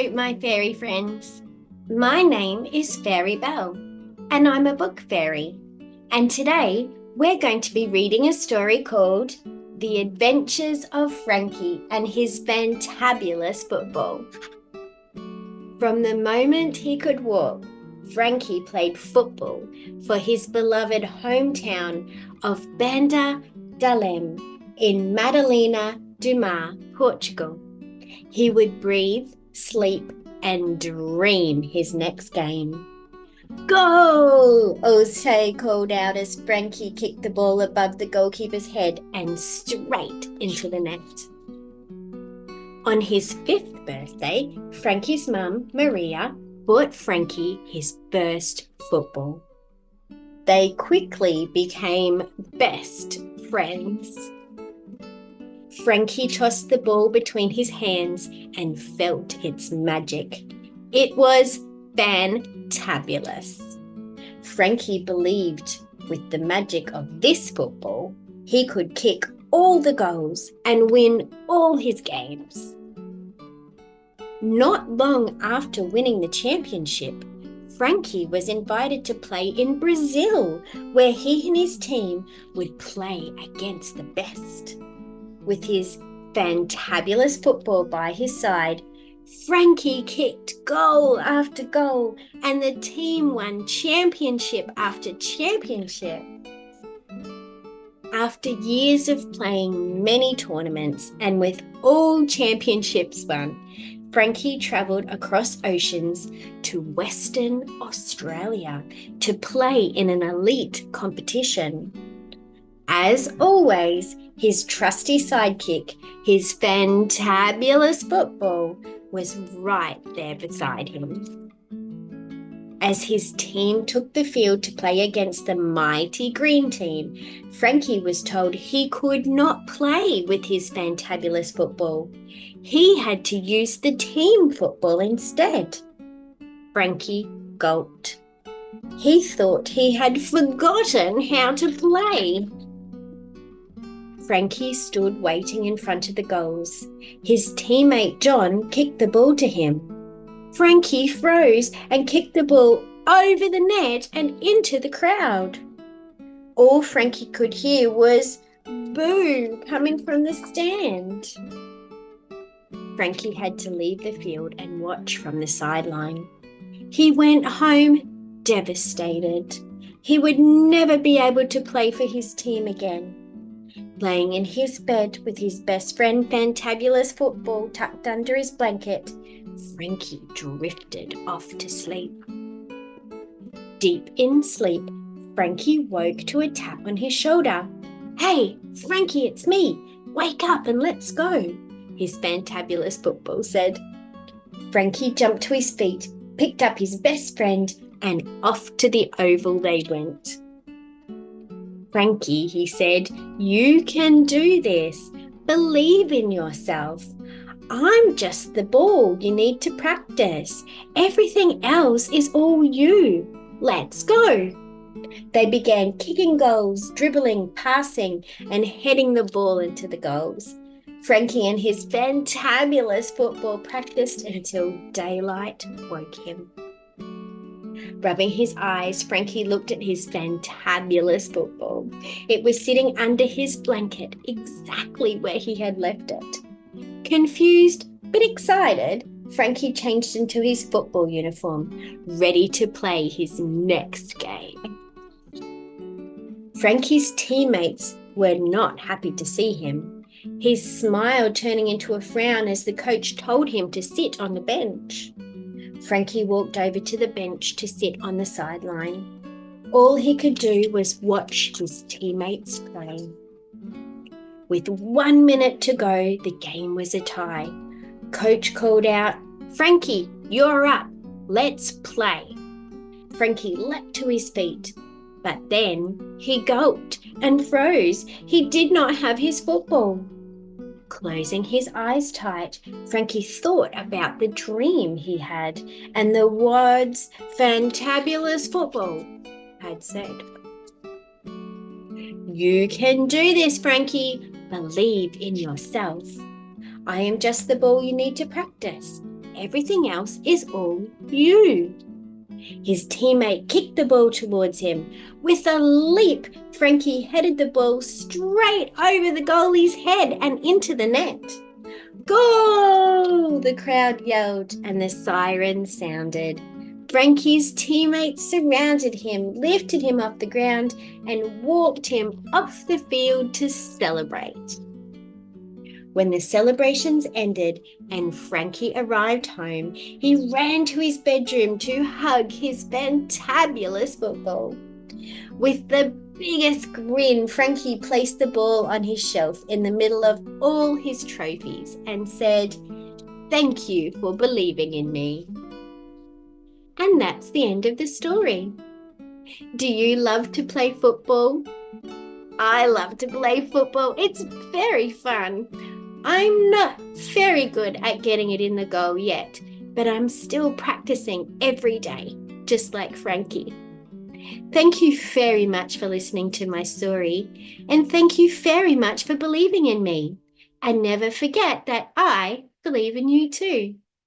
Hello, my fairy friends. My name is Fairy Belle, and I'm a book fairy. And today we're going to be reading a story called The Adventures of Frankie and His Fantabulous Football. From the moment he could walk, Frankie played football for his beloved hometown of Banda da Leme in Madalena do Mar, Portugal. He would breathe, sleep, and dream his next game. Goal! Jose called out as Frankie kicked the ball above the goalkeeper's head and straight into the net. On his 5th birthday, Frankie's mum, Maria, bought Frankie his first football. They quickly became best friends. Frankie tossed the ball between his hands and felt its magic. It was fantabulous. Frankie believed with the magic of this football, he could kick all the goals and win all his games. Not long after winning the championship, Frankie was invited to play in Brazil, where he and his team would play against the best. With his fantabulous football by his side, Frankie kicked goal after goal, and the team won championship after championship. After years of playing many tournaments and with all championships won, Frankie travelled across oceans to Western Australia to play in an elite competition. As always, his trusty sidekick, his fantabulous football, was right there beside him. As his team took the field to play against the mighty green team, Frankie was told he could not play with his fantabulous football. He had to use the team football instead. Frankie gulped. He thought he had forgotten how to play. Frankie stood waiting in front of the goals. His teammate John kicked the ball to him. Frankie froze and kicked the ball over the net and into the crowd. All Frankie could hear was boo coming from the stand. Frankie had to leave the field and watch from the sideline. He went home devastated. He would never be able to play for his team again. Laying in his bed with his best friend Fantabulous Football tucked under his blanket, Frankie drifted off to sleep. Deep in sleep, Frankie woke to a tap on his shoulder. "Hey, Frankie, it's me. Wake up and let's go," his Fantabulous Football said. Frankie jumped to his feet, picked up his best friend, and off to the oval they went. "Frankie," he said, "you can do this. Believe in yourself. I'm just the ball you need to practice. Everything else is all you. Let's go." They began kicking goals, dribbling, passing, and heading the ball into the goals. Frankie and his fantabulous football practiced until daylight woke him. Rubbing his eyes, Frankie looked at his fantabulous football. It was sitting under his blanket, exactly where he had left it. Confused but excited, Frankie changed into his football uniform, ready to play his next game. Frankie's teammates were not happy to see him, his smile turning into a frown as the coach told him to sit on the bench. Frankie walked over to the bench to sit on the sideline. All he could do was watch his teammates play. With 1 minute to go, the game was a tie. Coach called out, "Frankie, you're up. Let's play." Frankie leapt to his feet, but then he gulped and froze. He did not have his football. Closing his eyes tight, Frankie thought about the dream he had and the words "fantabulous football" had said. "You can do this, Frankie. Believe in yourself. I am just the ball you need to practice. everything else is all you. His teammate kicked the ball towards him. With a leap, Frankie headed the ball straight over the goalie's head and into the net. "Goal!" the crowd yelled, and the siren sounded. Frankie's teammates surrounded him, lifted him off the ground, and walked him off the field to celebrate. When the celebrations ended and Frankie arrived home, he ran to his bedroom to hug his fantabulous football. With the biggest grin, Frankie placed the ball on his shelf in the middle of all his trophies and said, "Thank you for believing in me." And that's the end of the story. Do you love to play football? I love to play football. It's very fun. I'm not very good at getting it in the goal yet, but I'm still practicing every day, just like Frankie. Thank you very much for listening to my story, and thank you very much for believing in me. And never forget that I believe in you too.